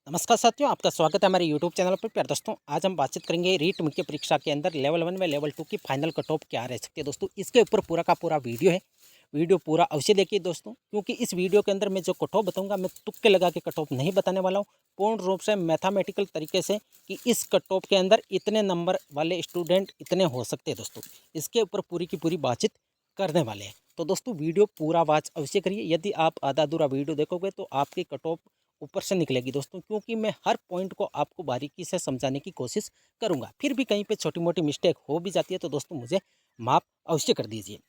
नमस्कार साथियों, आपका स्वागत है हमारे यूट्यूब चैनल पर। प्यारे दोस्तों, आज हम बातचीत करेंगे रीट मुख्य परीक्षा के अंदर लेवल 1 व लेवल 2 की फाइनल कट ऑफ क्या रह सकती है। दोस्तों, इसके ऊपर पूरा का पूरा वीडियो है। वीडियो पूरा अवश्य देखिए दोस्तों, क्योंकि इस वीडियो के अंदर मैं जो कट ऑफ बताऊंगा, मैं तुक्के लगा के कट ऑफ नहीं बताने वाला हूँ। पूर्ण रूप से मैथमेटिकल तरीके से कि इस कट ऑफ के अंदर इतने नंबर वाले स्टूडेंट इतने हो सकते हैं। दोस्तों, इसके ऊपर पूरी की पूरी बातचीत करने वाले हैं। तो दोस्तों, वीडियो पूरा वॉच अवश्य करिए। यदि आप आधा अधूरा वीडियो देखोगे तो आपकी कट ऑफ ऊपर से निकलेगी दोस्तों, क्योंकि मैं हर पॉइंट को आपको बारीकी से समझाने की कोशिश करूंगा। फिर भी कहीं पे छोटी मोटी मिस्टेक हो भी जाती है तो दोस्तों मुझे माफ़ अवश्य कर दीजिए।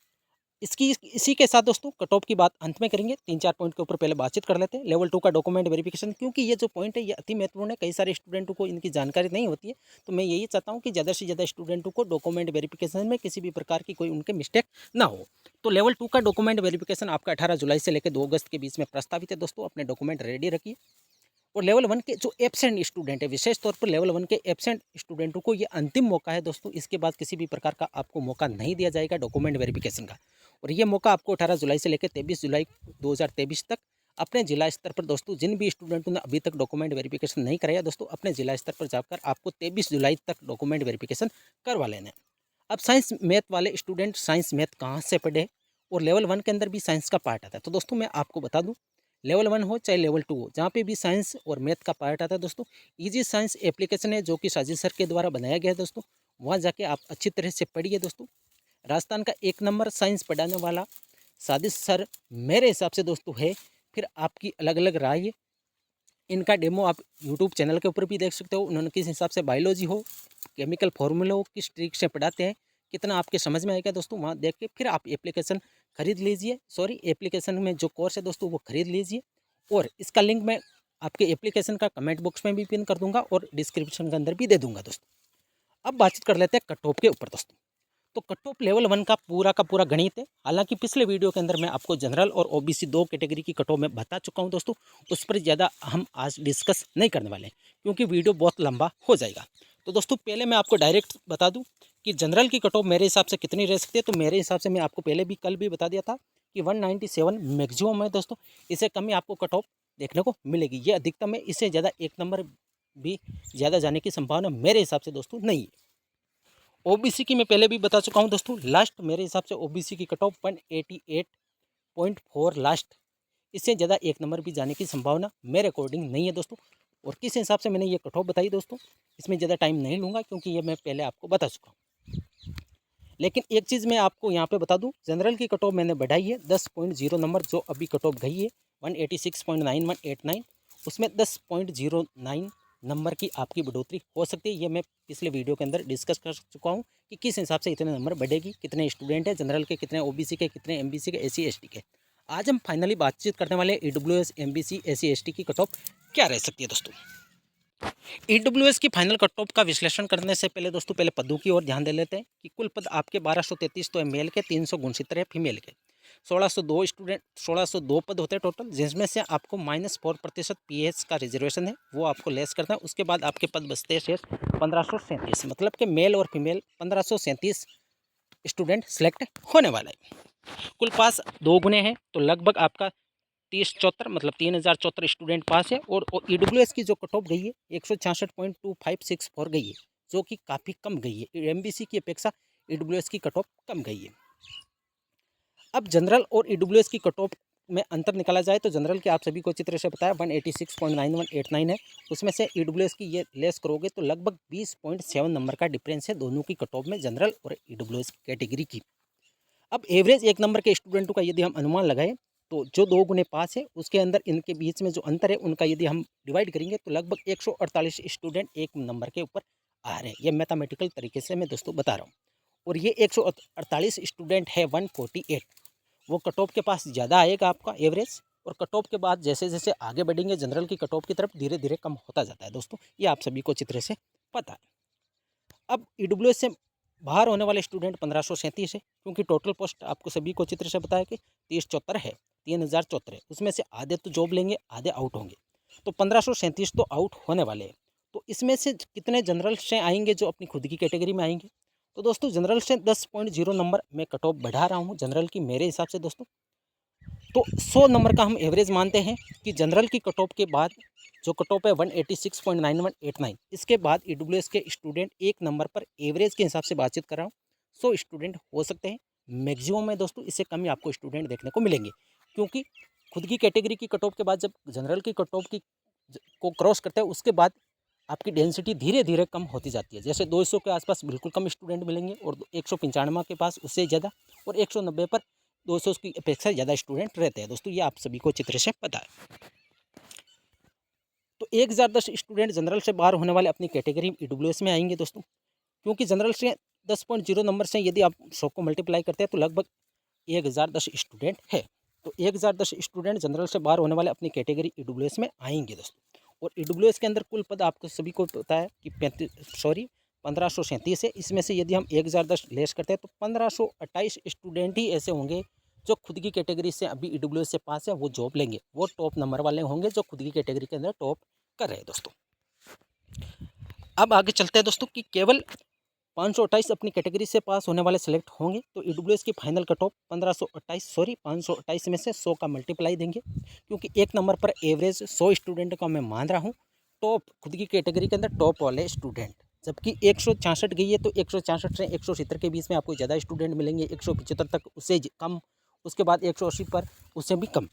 इसकी इसी के साथ दोस्तों कट ऑफ की बात अंत में करेंगे। 3-4 पॉइंट के ऊपर पहले बातचीत कर लेते हैं। लेवल 2 का डॉक्यूमेंट वेरिफिकेशन, क्योंकि ये जो पॉइंट है ये अति महत्वपूर्ण है। कई सारे स्टूडेंटों को इनकी जानकारी नहीं होती है, तो मैं यही चाहता हूँ कि ज़्यादा से ज़्यादा स्टूडेंटों को डॉक्यूमेंट वेरिफिकेशन में किसी भी प्रकार की कोई उनके मिस्टेक ना हो। तो लेवल 2 का डॉक्यूमेंट वेरिफिकेशन आपका 18 जुलाई से लेकर 2 अगस्त के बीच में प्रस्तावित है। दोस्तों, अपने डॉक्यूमेंट रेडी रखिए। और लेवल 1 के जो एब्सेंट स्टूडेंट है, विशेष तौर पर लेवल 1 के एब्सेंट स्टूडेंटों को ये अंतिम मौका है दोस्तों। इसके बाद किसी भी प्रकार का आपको मौका नहीं दिया जाएगा डॉक्यूमेंट वेरिफिकेशन का। और ये मौका आपको 18 जुलाई से लेकर 23 जुलाई 2023 तक अपने जिला स्तर पर दोस्तों, जिन भी स्टूडेंटों ने अभी तक डॉक्यूमेंट वेरिफिकेशन नहीं कराया दोस्तों, अपने जिला स्तर पर जाकर आपको 23 जुलाई तक डॉक्यूमेंट वेरिफिकेशन करवा लेना है। अब साइंस मैथ वाले स्टूडेंट साइंस मैथ कहाँ से पढ़े, और लेवल 1 के अंदर भी साइंस का पार्ट आता है। तो दोस्तों, मैं आपको बता दूं, लेवल 1 हो चाहे लेवल 2 हो, जहाँ पे भी साइंस और मैथ का पार्ट आता है दोस्तों, इजी साइंस एप्लीकेशन है जो कि साजिद सर के द्वारा बनाया गया है दोस्तों। वहाँ जाके आप अच्छी तरह से पढ़िए दोस्तों। राजस्थान का 1 नंबर साइंस पढ़ाने वाला साजिद सर मेरे हिसाब से दोस्तों है। फिर आपकी अलग अलग राय है। इनका डेमो आप यूट्यूब चैनल के ऊपर भी देख सकते हो। उन्होंने किस हिसाब से बायोलॉजी हो, केमिकल फॉर्मूला हो, किस ट्रिक से पढ़ाते हैं, कितना आपके समझ में आएगा दोस्तों, वहाँ देख के फिर आप एप्लीकेशन खरीद लीजिए। एप्लीकेशन में जो कोर्स है दोस्तों वो खरीद लीजिए। और इसका लिंक मैं आपके एप्लीकेशन का कमेंट बॉक्स में भी पिन कर दूंगा और डिस्क्रिप्शन के अंदर भी दे दूंगा दोस्तों। अब बातचीत कर लेते हैं कट ऑफ के ऊपर दोस्तों। तो कट ऑफ लेवल 1 का पूरा गणित है। हालांकि पिछले वीडियो के अंदर मैं आपको जनरल और ओबीसी 2 कैटेगरी की कट ऑफ में बता चुका हूं दोस्तों। उस पर ज़्यादा हम आज डिस्कस नहीं करने वाले हैं, क्योंकि वीडियो बहुत लंबा हो जाएगा। तो दोस्तों, पहले मैं आपको डायरेक्ट बता दूं कि जनरल की कट ऑफ मेरे हिसाब से कितनी रह सकती है। तो मेरे हिसाब से मैं आपको पहले भी कल भी बता दिया था कि 197 मैक्सिमम है दोस्तों। इससे कम ही आपको कट ऑफ देखने को मिलेगी। ये अधिकतम है, इससे ज़्यादा 1 नंबर भी ज़्यादा जाने की संभावना मेरे हिसाब से दोस्तों नहीं है। ओबीसी की मैं पहले भी बता चुका हूं दोस्तों। लास्ट मेरे हिसाब से ओबीसी की कट ऑफ 188.4 लास्ट। इससे ज़्यादा 1 नंबर भी जाने की संभावना मेरे अकॉर्डिंग नहीं है दोस्तों। और किस हिसाब से मैंने ये कट ऑफ बताई दोस्तों, इसमें ज़्यादा टाइम नहीं लूँगा, क्योंकि ये मैं पहले आपको बता चुका हूँ। लेकिन एक चीज़ मैं आपको यहाँ पे बता दूँ, जनरल की कट ऑफ मैंने बढ़ाई है 10.0 नंबर। जो अभी कट ऑफ गई है 186.9189, उसमें 10.09 नंबर की आपकी बढ़ोतरी हो सकती है। ये मैं पिछले वीडियो के अंदर डिस्कस कर चुका हूँ कि किस हिसाब से इतने नंबर बढ़ेगी, कितने स्टूडेंट हैं जनरल के, कितने ओबीसी के, कितने एमबीसी के, एससी एसटी के। आज हम फाइनली बातचीत करने वाले ईडब्ल्यूएस एमबीसी एससी एसटी की कट ऑफ क्या रह सकती है दोस्तों। ईडब्ल्यूएस की फाइनल कट ऑफ का विश्लेषण करने से पहले दोस्तों, पहले पदों की ओर ध्यान दे लेते हैं कि कुल पद आपके 1233 तो मेल के, 369 है फीमेल के। 1602 पद होते हैं टोटल, जिसमें से आपको -4% पीएच का रिजर्वेशन है, वो आपको लेस करना है। उसके बाद आपके पद बचते हैं शेष 1537, मतलब कि मेल और फीमेल 1537 स्टूडेंट सेलेक्ट होने वाला है। कुल पास 2 गुने हैं, तो लगभग आपका 3074 मतलब 3074 स्टूडेंट पास है। और ईडब्ल्यूएस की जो कट ऑफ गई है 166.2564 गई है, जो कि काफ़ी कम गई है। एमबीसी की अपेक्षा ईडब्ल्यूएस की कट ऑफ कम गई है। अब जनरल और ईडब्ल्यूएस की कट ऑफ में अंतर निकाला जाए तो जनरल के आप सभी को चित्र से बताया 186.9189 है। उसमें से ईडब्ल्यूएस की ये लेस करोगे तो लगभग 20.7 नंबर का डिफरेंस है दोनों की कट ऑफ में, जनरल और ईडब्ल्यूएस कैटेगरी की। अब एवरेज 1 नंबर के स्टूडेंटों का यदि हम अनुमान लगाएं तो जो 2 गुने पास है उसके अंदर इनके बीच में जो अंतर है उनका यदि हम डिवाइड करेंगे तो लगभग 148 स्टूडेंट 1 नंबर के ऊपर आ रहे हैं। ये मैथमेटिकल तरीके से मैं दोस्तों बता रहा हूँ। और ये 148 स्टूडेंट है 148, वो कट ऑफ के पास ज़्यादा आएगा आपका एवरेज। और कट ऑफ के बाद जैसे जैसे आगे बढ़ेंगे जनरल की कट ऑफ की तरफ धीरे धीरे कम होता जाता है दोस्तों। ये आप सभी को चित्र से पता है। अब ईडब्ल्यूएस से बाहर होने वाले स्टूडेंट 1537 है, क्योंकि टोटल पोस्ट आपको सभी को चित्र से बताया कि 3074 है, 3074 है। उसमें से आधे तो जॉब लेंगे, आधे आउट होंगे, तो 1537 तो आउट होने वाले हैं। तो इसमें से कितने जनरल से आएंगे जो अपनी खुद की कैटेगरी में आएंगे। तो दोस्तों, जनरल से 10.0 नंबर मैं कट ऑफ बढ़ा रहा हूँ जनरल की मेरे हिसाब से दोस्तों। तो 100 नंबर का हम एवरेज मानते हैं कि जनरल की कट ऑफ के बाद जो कट ऑफ है 186.9189। इसके बाद ईडब्ल्यूएस के स्टूडेंट एक नंबर पर एवरेज के हिसाब से बातचीत कर रहा हूँ 100 स्टूडेंट हो सकते हैं। मैक्सिमम में दोस्तों इससे कम ही आपको स्टूडेंट देखने को मिलेंगे, क्योंकि खुद की कैटेगरी की कट ऑफ के बाद जब जनरल की कट ऑफ की को क्रॉस करते हैं उसके बाद आपकी डेंसिटी धीरे धीरे कम होती जाती है। जैसे 200 के आसपास बिल्कुल कम स्टूडेंट मिलेंगे और 195 के पास उससे ज़्यादा, और 190 पर 200 की अपेक्षा ज़्यादा स्टूडेंट रहते हैं। दोस्तों ये आप सभी को चित्र से पता है। तो 1010 स्टूडेंट जनरल से बाहर होने वाले अपनी कैटेगरी ईडब्ल्यूएस में आएंगे दोस्तों, क्योंकि जनरल से 10.0 नंबर से यदि आप 100 को मल्टीप्लाई करते हैं तो लगभग 1010 स्टूडेंट है। तो 1010 स्टूडेंट जनरल से बाहर होने वाले अपनी कैटेगरी ईडब्ल्यूएस में आएंगे दोस्तों। और ईडब्ल्यूएस के अंदर कुल पद आपको सभी को पता है कि 1537 है। इसमें से यदि हम 1010 लेस करते हैं तो 1528 स्टूडेंट ही ऐसे होंगे जो खुद की कैटेगरी से अभी ईडब्ल्यूएस से पास है, वो जॉब लेंगे। वो टॉप नंबर वाले होंगे जो खुद की कैटेगरी के अंदर टॉप कर रहे हैं दोस्तों। अब आगे चलते हैं दोस्तों कि केवल 528 अपनी कैटेगरी से पास होने वाले सेलेक्ट होंगे। तो ईडब्ल्यूएस की फाइनल कट ऑफ 528 में से 100 का मल्टीप्लाई देंगे, क्योंकि एक नंबर पर एवरेज 100 स्टूडेंट का मैं मान रहा हूँ टॉप खुद की कैटेगरी के अंदर टॉप वाले स्टूडेंट। जबकि 166 गई है तो 166 से 170 के बीच में आपको ज़्यादा स्टूडेंट मिलेंगे, 175 तक उससे कम, उसके बाद 180 पर उससे भी कम।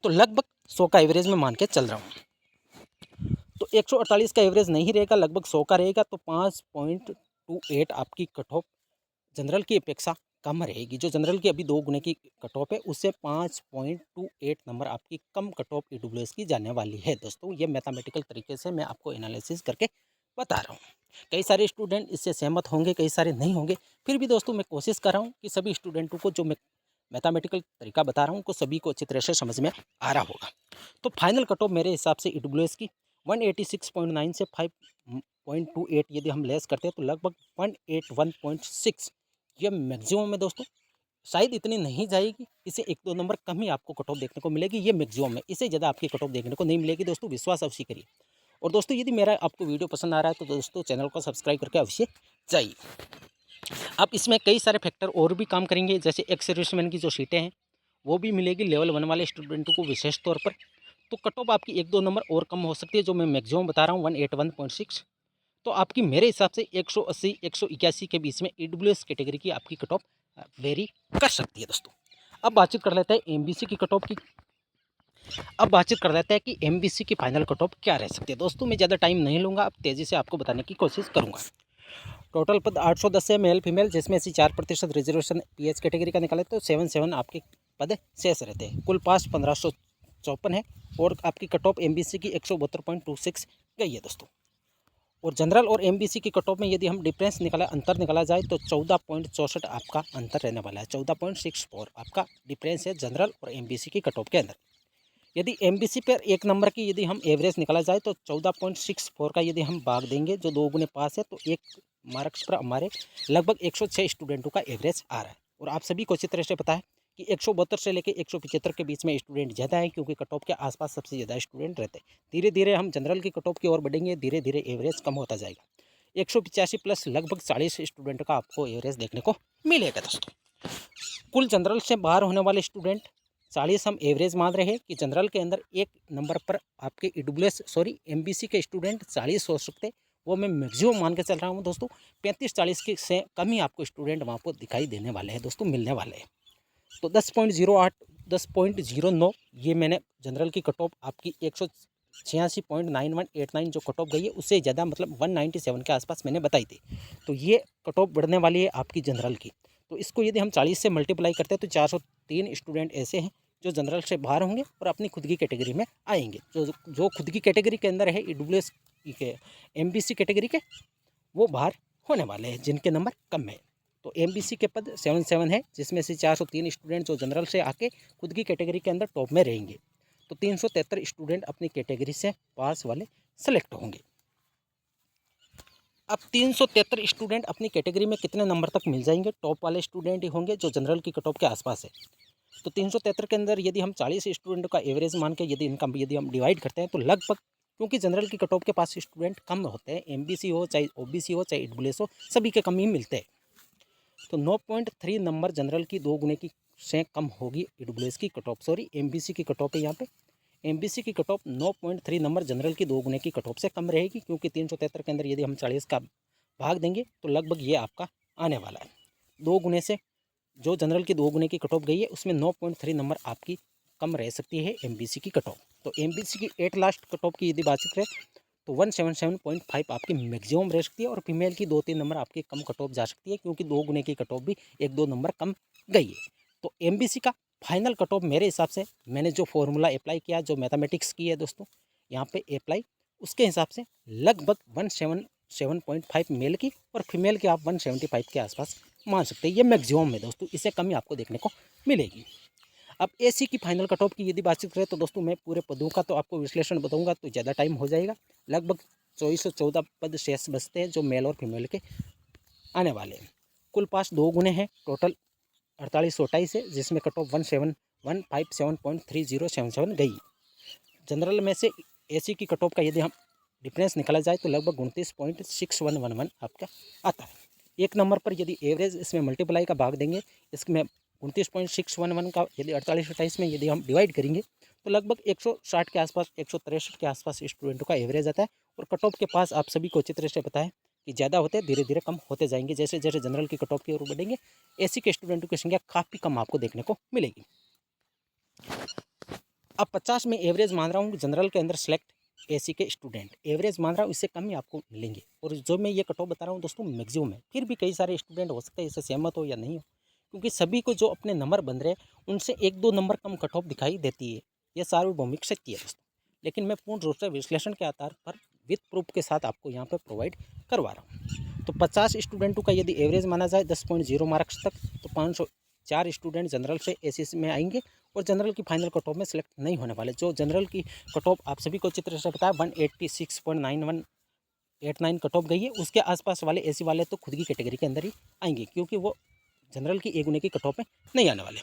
तो लगभग 100 का एवरेज में मान के चल रहा हूँ। तो 148 का एवरेज नहीं रहेगा, लगभग 100 का रहेगा। तो 5.28 आपकी कट ऑफ जनरल की अपेक्षा कम रहेगी। जो जनरल की अभी 2 गुने की कट ऑफ है उससे 5.28 नंबर आपकी कम कट ऑफ ईडब्ल्यूएस की जाने वाली है दोस्तों। ये मैथमेटिकल तरीके से मैं आपको एनालिसिस करके बता रहा हूँ। कई सारे स्टूडेंट इससे सहमत होंगे, कई सारे नहीं होंगे। फिर भी दोस्तों मैं कोशिश कर रहा हूँ कि सभी स्टूडेंटों को जो मैं मैथमेटिकल तरीका बता रहा हूँ उनको सभी को अच्छी तरह से समझ में आ रहा होगा। तो फाइनल कट ऑफ मेरे हिसाब से ईडब्ल्यूएस की 186.9 से 5.28 यदि हम लेस करते हैं तो लगभग 181.6 ये मैक्सिमम है दोस्तों। शायद इतनी नहीं जाएगी, इसे 1-2 नंबर कम ही आपको कट ऑफ देखने को मिलेगी। ये मैक्सिमम है, इससे ज़्यादा आपकी कट ऑफ देखने को नहीं मिलेगी दोस्तों, विश्वास अवश्य करिए। और दोस्तों यदि मेरा आपको वीडियो पसंद आ रहा है तो दोस्तों चैनल को सब्सक्राइब करके अवश्य जाइए। अब इसमें कई सारे फैक्टर और भी काम करेंगे, जैसे एक्स सर्विसमैन की जो सीटें हैं वो भी मिलेगी लेवल 1 वाले स्टूडेंटों को विशेष तौर पर। तो कट ऑफ आपकी 1-2 नंबर और कम हो सकती है, जो मैं मैक्सिमम बता रहा हूँ 181.6। तो आपकी मेरे हिसाब से 180-181 के बीच में ईडब्ल्यूएस कैटेगरी की आपकी कट ऑफ वेरी कर सकती है दोस्तों। अब बातचीत कर लेते हैं एमबीसी की कट ऑफ की। अब बातचीत कर लेते हैं कि एमबीसी की फाइनल कट ऑफ क्या रह सकती है दोस्तों। मैं ज़्यादा टाइम नहीं लूँगा, अब तेज़ी से आपको बताने की कोशिश करूँगा। टोटल पद 810 है मेल फीमेल, जिसमें से 4% रिजर्वेशन पीएच कैटेगरी का निकाले तो 7 आपके पद शेष रहते हैं। कुल पास 1554 है और आपकी कट ऑफ एमबीसी की 172.26 गई है दोस्तों। और जनरल और एमबीसी की कट ऑफ में यदि हम डिफरेंस अंतर निकाला जाए तो 14.64 आपका अंतर रहने वाला है। 14.64 आपका डिफरेंस है जनरल और एमबीसी की कट ऑफ के अंदर। यदि एमबीसी पर एक नंबर की यदि हम एवरेज निकाला जाए तो 14.64 का यदि हम भाग देंगे, जो 2 गुने पास है, तो 1 मार्क्स पर हमारे लगभग 106 स्टूडेंटों का एवरेज आ रहा है। और आप सभी को अच्छी तरह से पता है कि 172 से लेकर 175 के बीच में स्टूडेंट ज़्यादा है, क्योंकि कट ऑफ के आसपास सबसे ज़्यादा स्टूडेंट रहते हैं। धीरे धीरे हम जनरल की कट ऑफ की ओर बढ़ेंगे, धीरे धीरे एवरेज कम होता जाएगा। 185 प्लस लगभग 40 स्टूडेंट का आपको एवरेज देखने को मिलेगा दोस्तों। कुल जनरल से बाहर होने वाले स्टूडेंट 40 हम एवरेज मान रहे हैं कि जनरल के अंदर एक नंबर पर आपके एमबीसी के स्टूडेंट 40 हो सकते, वो मैं मैक्सिमम मान के चल रहा हूँ दोस्तों। 35-40 के से कम ही आपको स्टूडेंट वहाँ पर दिखाई देने वाले हैं दोस्तों, मिलने वाले हैं। तो 10.08 10.09 ये मैंने जनरल की कट ऑफ आपकी 186.9189 जो कट ऑफ गई है उससे ज़्यादा, मतलब 197 के आसपास मैंने बताई थी। तो ये कट ऑफ बढ़ने वाली है आपकी जनरल की। तो इसको यदि हम 40 से मल्टीप्लाई करते हैं तो 403 स्टूडेंट ऐसे हैं जो जनरल से बाहर होंगे और अपनी खुद की कैटेगरी में आएंगे। जो खुद की कैटेगरी के अंदर है ईडब्ल्यूएस के एमबीसी कैटेगरी के, वो बाहर होने वाले हैं जिनके नंबर कम है। तो एमबीसी के पद 77 है, जिसमें से 403 स्टूडेंट जो जनरल से आके खुद की कैटेगरी के अंदर टॉप में रहेंगे। तो 373 स्टूडेंट अपनी कैटेगरी से पास वाले सेलेक्ट होंगे। अब 373 स्टूडेंट अपनी कैटेगरी में कितने नंबर तक मिल जाएंगे? टॉप वाले स्टूडेंट ही होंगे जो जनरल की कट ऑफ के आसपास है। तो 373 के अंदर यदि हम 40 स्टूडेंट का एवरेज मान के यदि हम डिवाइड करते हैं तो लगभग, क्योंकि जनरल की कट ऑफ के पास स्टूडेंट कम होते हैं, एमबीसी हो चाहे ओबीसी हो चाहे ईडब्ल्यूएस हो, सभी के कम ही मिलते हैं। तो 9.3 नंबर जनरल की 2 गुने की से कम होगी ईडब्ल्यूएस की कट ऑफ, एमबीसी की कट ऑफ है यहाँ पे एमबीसी की कट ऑफ 9.3 नंबर जनरल की 2 गुने की कट ऑफ से कम रहेगी, क्योंकि 373 के अंदर यदि हम 40 का भाग देंगे तो लगभग ये आपका आने वाला है। 2 गुने से जो जनरल की 2 गुने की कट ऑफ गई है उसमें 9.3 नंबर आपकी कम रह सकती है एमबीसी की कट ऑफ। तो एमबीसी की 8 लास्ट कट ऑफ की यदि बातचीत करें तो 177.5 आपकी मैक्सिमम रह सकती है, और फीमेल की 2-3 नंबर आपकी कम कट ऑफ जा सकती है, क्योंकि 2 गुने की कट ऑफ भी 1-2 नंबर कम गई है। तो एमबीसी का फाइनल कट ऑफ मेरे हिसाब से मैंने जो फॉर्मूला अप्लाई किया, जो मैथमेटिक्स की है दोस्तों यहाँ पे अप्लाई, उसके हिसाब से लगभग 177.5 मेल की और फीमेल की आप 175 के आसपास मान सकते हैं। ये मैक्सिमम है दोस्तों, इससे कम ही आपको देखने को मिलेगी। अब एसी की फाइनल कट ऑफ की यदि बातचीत करें तो दोस्तों मैं पूरे पदों का तो आपको विश्लेषण बताऊंगा तो ज़्यादा टाइम हो जाएगा। लगभग 2414 पद शेष बचते हैं जो मेल और फीमेल के आने वाले हैं। कुल पास 2 गुने हैं, टोटल 4828 है, जिसमें कट ऑफ 157.3077 गई। जनरल में से एसी की कट ऑफ का यदि हम डिफरेंस निकाला जाए तो लगभग 29.6111 आपका आता है। एक नंबर पर यदि एवरेज इसमें मल्टीप्लाई का भाग देंगे, इसमें 29.611 का यदि 48-28 में यदि हम डिवाइड करेंगे तो लगभग 160 के आसपास, 163 के आसपास स्टूडेंटों का एवरेज आता है। और कट ऑफ के पास आप सभी को अच्छी तरह से पता है कि ज़्यादा होते हैं, धीरे धीरे कम होते जाएंगे। जैसे जैसे जनरल की कट ऑफ की ओर बढ़ेंगे, एसी के स्टूडेंटों की संख्या काफ़ी कम आपको देखने को मिलेगी। अब 50 में एवरेज मान रहा हूँ जनरल के अंदर सेलेक्ट एसी के स्टूडेंट, एवरेज मान रहा हूँ, इससे कम ही आपको मिलेंगे। और जो मैं ये कट ऑफ बता रहा हूँ दोस्तों मैक्सिमम है, फिर भी कई सारे स्टूडेंट हो सकते हैं इससे सहमत हो या नहीं हो, क्योंकि सभी को जो अपने नंबर बन रहे हैं उनसे 1-2 नंबर कम कट ऑफ दिखाई देती है। यह सार्वभौमिक सत्य है दोस्तों, लेकिन मैं पूर्ण रूप से विश्लेषण के आधार पर विद प्रूफ के साथ आपको यहाँ पर प्रोवाइड करवा रहा हूँ। तो 50 स्टूडेंटों का यदि एवरेज माना जाए 10.0 मार्क्स तक, तो 504 स्टूडेंट जनरल से एसी में आएंगे और जनरल की फाइनल कट ऑफ में सिलेक्ट नहीं होने वाले। जो जनरल की कट ऑफ आप सभी को चित्र से बताया 186.9189 कट ऑफ गई है, उसके आसपास वाले एसी वाले तो खुद की कैटेगरी के अंदर ही आएंगे, क्योंकि वो जनरल की 1 गुने की कट ऑफ में नहीं आने वाले।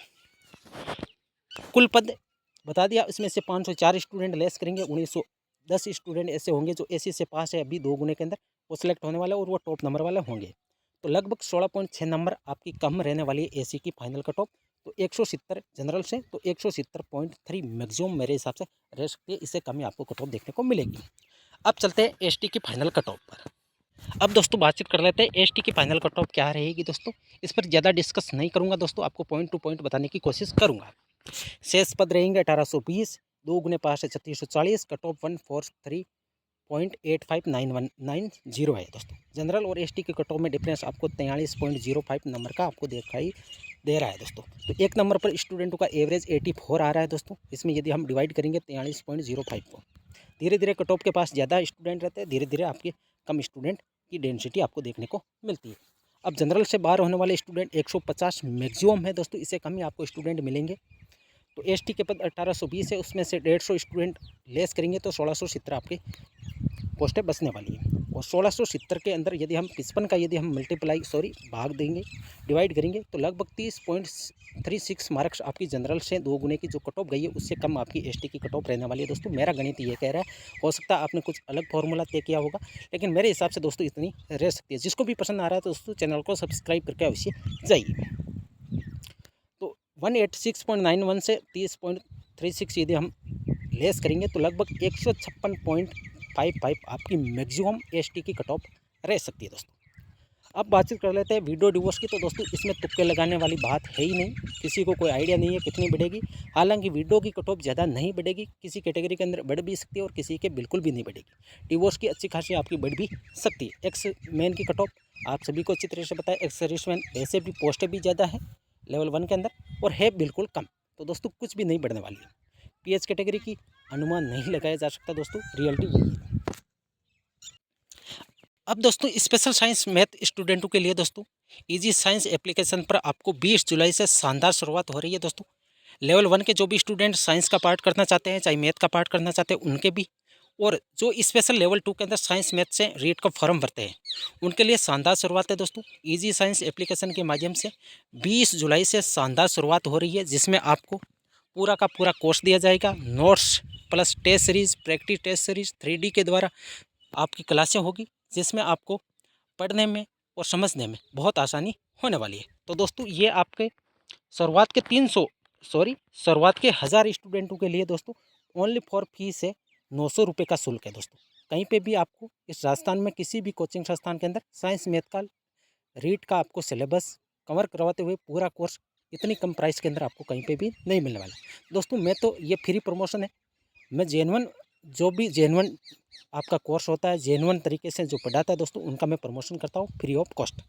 कुल पद बता दिया, इसमें से 504 स्टूडेंट लेस करेंगे, 1910 स्टूडेंट ऐसे होंगे जो एसी से पास है अभी 2 गुने के अंदर, वो सिलेक्ट होने वाले और वो टॉप नंबर वाले होंगे। तो लगभग 16.6 नंबर आपकी कम रहने वाली है एसी की फाइनल कट ऑफ। तो 170 जनरल से, तो 170.3 मैक्सिमम मेरे हिसाब से रह सकती है, इससे कम ही आपको कट ऑफ देखने को मिलेगी। अब चलते हैं एसटी की फाइनल कट ऑफ पर। अब दोस्तों बातचीत कर लेते हैं एसटी की फाइनल कट ऑफ क्या रहेगी दोस्तों। इस पर ज़्यादा डिस्कस नहीं करूंगा दोस्तों, आपको पॉइंट टू पॉइंट बताने की कोशिश करूंगा। शेष पद रहेंगे 1820, 2 गुने 5 से 3640, कट ऑफ 143.859190 है दोस्तों। जनरल और एसटी के कट ऑफ में डिफरेंस आपको 43.05 नंबर का आपको दिखाई दे रहा है दोस्तों। तो एक नंबर पर स्टूडेंटों का एवरेज 84 आ रहा है दोस्तों, इसमें यदि हम डिवाइड करेंगे 43.05 को, धीरे धीरे कट ऑफ के पास ज़्यादा स्टूडेंट रहते हैं, धीरे धीरे आपके कम स्टूडेंट की डेंसिटी आपको देखने को मिलती है। अब जनरल से बाहर होने वाले स्टूडेंट 150 मैक्सिमम है दोस्तों, इससे कम ही आपको स्टूडेंट मिलेंगे। तो एसटी के पद 1820 है, उसमें से 150 स्टूडेंट लेस करेंगे तो 1670 आपके पोस्टें बचने वाली है। और 1670 के अंदर यदि हम 55 का यदि हम भाग देंगे, डिवाइड करेंगे, तो लगभग 30.36 मार्क्स आपकी जनरल से 2 गुने की जो कट ऑफ गई है उससे कम आपकी एसटी की कट ऑफ रहने वाली है दोस्तों। मेरा गणित ये कह रहा है, हो सकता है आपने कुछ अलग फॉर्मूला तय किया होगा, लेकिन मेरे हिसाब से दोस्तों इतनी रह सकती है। जिसको भी पसंद आ रहा है तो दोस्तों चैनल को सब्सक्राइब करके अवश्य जाइए। तो 186.91 से 30.36 यदि हम लेस करेंगे तो लगभग 156.55 आपकी मैक्सिमम एसटी की कट ऑफ रह सकती है दोस्तों। अब बातचीत कर लेते हैं वीडियो डिवोर्स की। तो दोस्तों इसमें तुक्के लगाने वाली बात है ही नहीं, किसी को कोई आइडिया नहीं है कितनी बढ़ेगी। हालांकि वीडियो की कट ऑफ ज़्यादा नहीं बढ़ेगी, किसी कैटेगरी के अंदर बढ़ भी सकती है और किसी के बिल्कुल भी नहीं बढ़ेगी। डिवोर्स की अच्छी खासी आपकी बढ़ भी सकती है। एक्स मैन की कट ऑफ आप सभी को अच्छी तरह से पता है, एक्स सर्विसमैन वैसे भी पोस्टें भी ज़्यादा है लेवल 1 के अंदर और है बिल्कुल कम, तो दोस्तों कुछ भी नहीं बढ़ने वाली है। पीएच कैटेगरी की अनुमान नहीं लगाया जा सकता दोस्तों, रियलिटी यही है। अब दोस्तों स्पेशल साइंस मैथ स्टूडेंटों के लिए दोस्तों इजी साइंस एप्लीकेशन पर आपको 20 जुलाई से शानदार शुरुआत हो रही है दोस्तों। लेवल 1 के जो भी स्टूडेंट साइंस का पार्ट करना चाहते हैं, चाहे मैथ का पार्ट करना चाहते हैं उनके भी, और जो स्पेशल लेवल 2 के अंदर साइंस मैथ से रीट का फॉर्म भरते हैं उनके लिए शानदार शुरुआत है दोस्तों। इजी साइंस एप्लीकेशन के माध्यम से 20 जुलाई से शानदार शुरुआत हो रही है, जिसमें आपको पूरा का पूरा कोर्स दिया जाएगा। Notes plus test series, practice test series 3D के द्वारा आपकी क्लासें होगी, जिसमें आपको पढ़ने में और समझने में बहुत आसानी होने वाली है। तो दोस्तों ये आपके शुरुआत के 1000 स्टूडेंटों के लिए दोस्तों ओनली फॉर फीस है 900 रुपये का शुल्क है दोस्तों। कहीं पे भी आपको इस राजस्थान में किसी भी कोचिंग संस्थान के अंदर साइंस मैथ का रीट का आपको सिलेबस कवर करवाते हुए पूरा कोर्स इतनी कम प्राइस के अंदर आपको कहीं पे भी नहीं मिलने वाला दोस्तों। मैं तो ये फ्री प्रमोशन है, मैं जेन्युइन जो भी जेन्युइन आपका कोर्स होता है जेन्युइन तरीके से जो पढ़ाता है दोस्तों उनका मैं प्रमोशन करता हूँ फ्री ऑफ कॉस्ट।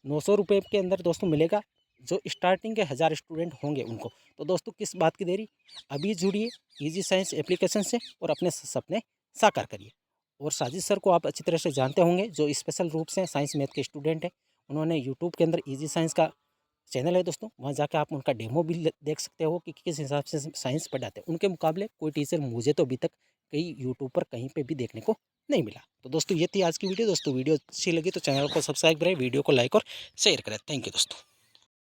900 रुपये के अंदर दोस्तों मिलेगा, जो स्टार्टिंग के 1000 स्टूडेंट होंगे उनको। तो दोस्तों किस बात की देरी, अभी जुड़िए इजी साइंस एप्लीकेशन से और अपने सपने साकार करिए। और साजिद सर को आप अच्छी तरह से जानते होंगे, जो स्पेशल रूप से साइंस मैथ के स्टूडेंट हैं। उन्होंने यूट्यूब के अंदर इजी साइंस का चैनल है दोस्तों, वहाँ जाकर आप उनका डेमो भी देख सकते हो कि किस हिसाब से साइंस पढ़ाते हैं। उनके मुकाबले कोई टीचर मुझे तो अभी तक कहीं यूट्यूब पर कहीं पे भी देखने को नहीं मिला। तो दोस्तों ये थी आज की वीडियो। दोस्तों वीडियो अच्छी लगी तो चैनल को सब्सक्राइब करें, वीडियो को लाइक और शेयर करें। थैंक यू दोस्तों।